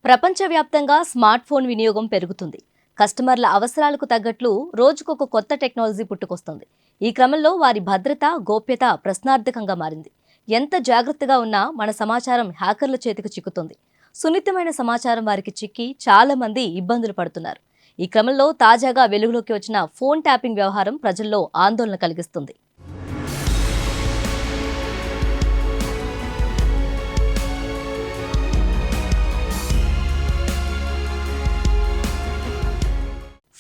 ప్రపంచవ్యాప్తంగా smart phone వినియోగం పెరుగుతుంది. కస్టమర్ల అవసరాలకు తగ్గట్లు రోజుకొక కొత్త టెక్నాలజీ పుట్టుకొస్తుంది. ఈ క్రమంలో వారి భద్రత, గోప్యత ప్రశ్నార్థకంగా మారింది. ఎంత జాగ్రత్తగా ఉన్నా మన సమాచారం హ్యాకర్ల చేతికి చిక్కుతుంది. సున్నితమైన సమాచారం వారికి చిక్కి చాలా మంది ఇబ్బందులు పడుతున్నారు. ఈ క్రమంలో తాజాగా వెలుగులోకి వచ్చిన ఫోన్ ట్యాపింగ్ వ్యవహారం ప్రజల్లో ఆందోళన కలిగిస్తుంది.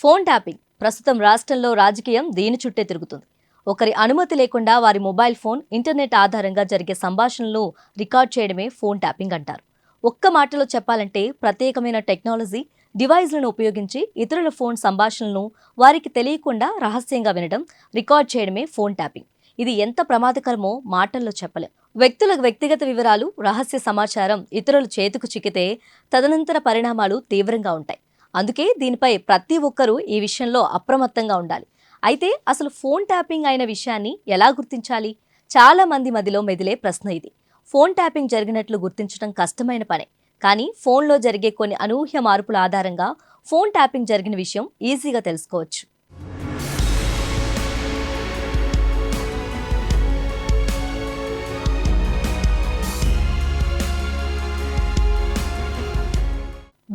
ఫోన్ ట్యాపింగ్ ప్రస్తుతం రాష్ట్రంలో రాజకీయం దీని చుట్టే తిరుగుతుంది. ఒకరి అనుమతి లేకుండా వారి మొబైల్ ఫోన్, ఇంటర్నెట్ ఆధారంగా జరిగే సంభాషణలను రికార్డ్ చేయడమే ఫోన్ ట్యాపింగ్ అంటారు. ఒక్క మాటలో చెప్పాలంటే ప్రత్యేకమైన టెక్నాలజీ, డివైజ్లను ఉపయోగించి ఇతరుల ఫోన్ సంభాషణలను వారికి తెలియకుండా రహస్యంగా వినడం, రికార్డ్ చేయడమే ఫోన్ ట్యాపింగ్. ఇది ఎంత ప్రమాదకరమో మాటల్లో చెప్పలేం. వ్యక్తుల వ్యక్తిగత వివరాలు, రహస్య సమాచారం ఇతరుల చేతికి చిక్కితే తదనంతర పరిణామాలు తీవ్రంగా ఉంటాయి. అందుకే దీనిపై ప్రతి ఒక్కరూ ఈ విషయంలో అప్రమత్తంగా ఉండాలి. అయితే అసలు ఫోన్ ట్యాపింగ్ అయిన విషయాన్ని ఎలా గుర్తించాలి? చాలా మంది మదిలో మెదిలే ప్రశ్న ఇది. ఫోన్ ట్యాపింగ్ జరిగినట్లు గుర్తించడం కష్టమైన పనే. కానీ ఫోన్లో జరిగే కొన్ని అనూహ్య మార్పుల ఆధారంగా ఫోన్ ట్యాపింగ్ జరిగిన విషయం ఈజీగా తెలుసుకోవచ్చు.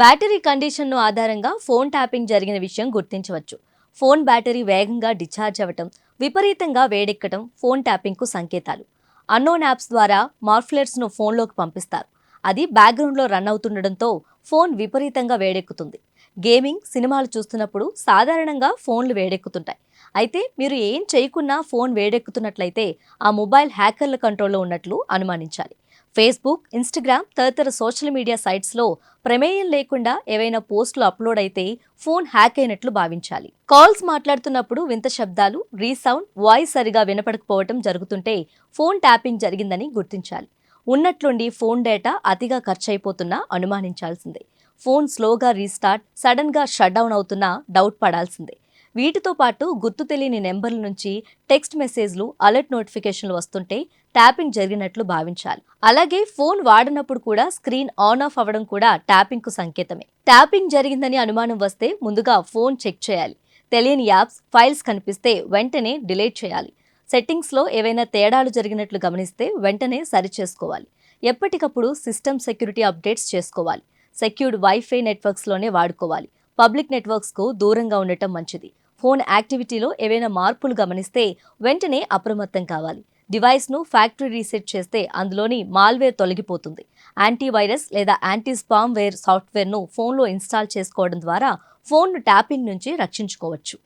బ్యాటరీ కండిషన్ను ఆధారంగా ఫోన్ ట్యాపింగ్ జరిగిన విషయం గుర్తించవచ్చు. ఫోన్ బ్యాటరీ వేగంగా డిశ్చార్జ్ అవ్వటం, విపరీతంగా వేడెక్కటం ఫోన్ ట్యాపింగ్కు సంకేతాలు. అన్నోన్ యాప్స్ ద్వారా మార్ఫ్లెట్స్ను ఫోన్లోకి పంపిస్తారు. అది బ్యాక్గ్రౌండ్లో రన్ అవుతుండటంతో ఫోన్ విపరీతంగా వేడెక్కుతుంది. గేమింగ్, సినిమాలు చూస్తున్నప్పుడు సాధారణంగా ఫోన్లు వేడెక్కుతుంటాయి. అయితే మీరు ఏం చేయకున్నా ఫోన్ వేడెక్కుతున్నట్లయితే ఆ మొబైల్ హ్యాకర్ల కంట్రోల్లో ఉన్నట్లు అనుమానించాలి. ఫేస్బుక్, ఇన్స్టాగ్రామ్ తదితర సోషల్ మీడియా సైట్స్లో ప్రమేయం లేకుండా ఏవైనా పోస్టులు అప్లోడ్ అయితే ఫోన్ హ్యాక్ అయినట్లు భావించాలి. కాల్స్ మాట్లాడుతున్నప్పుడు వింత శబ్దాలు, రీసౌండ్, వాయిస్ సరిగా వినపడకపోవటం జరుగుతుంటే ఫోన్ ట్యాపింగ్ జరిగిందని గుర్తించాలి. ఉన్నట్లుండి ఫోన్ డేటా అతిగా ఖర్చయిపోతున్నా అనుమానించాల్సిందే. ఫోన్ స్లోగా రీస్టార్ట్, సడన్గా షట్ డౌన్ అవుతున్నా డౌట్ పడాల్సిందే. వీటితో పాటు గుర్తు తెలియని నెంబర్ల నుంచి టెక్స్ట్ మెసేజ్లు, అలర్ట్ నోటిఫికేషన్లు వస్తుంటే ట్యాపింగ్ జరిగినట్లు భావించాలి. అలాగే ఫోన్ వాడినప్పుడు కూడా స్క్రీన్ ఆన్ ఆఫ్ అవ్వడం కూడా ట్యాపింగ్కు సంకేతమే. ట్యాపింగ్ జరిగిందని అనుమానం వస్తే ముందుగా ఫోన్ చెక్ చేయాలి. తెలియని యాప్స్, ఫైల్స్ కనిపిస్తే వెంటనే డిలీట్ చేయాలి. సెట్టింగ్స్లో ఏవైనా తేడాలు జరిగినట్లు గమనిస్తే వెంటనే సరిచేసుకోవాలి. ఎప్పటికప్పుడు సిస్టమ్ సెక్యూరిటీ అప్డేట్స్ చేసుకోవాలి. సెక్యూర్డ్ వైఫై నెట్వర్క్స్లోనే వాడుకోవాలి. పబ్లిక్ నెట్వర్క్స్కు దూరంగా ఉండటం మంచిది. ఫోన్ యాక్టివిటీలో ఏవైనా మార్పులు గమనిస్తే వెంటనే అప్రమత్తం కావాలి. డివైస్ను ఫ్యాక్టరీ రీసెట్ చేస్తే అందులోని మాల్వేర్ తొలగిపోతుంది. యాంటీవైరస్ లేదా యాంటీ స్పామ్ వేర్ సాఫ్ట్వేర్ను ఫోన్లో ఇన్స్టాల్ చేసుకోవడం ద్వారా ఫోన్ను ట్యాపింగ్ నుంచి రక్షించుకోవచ్చు.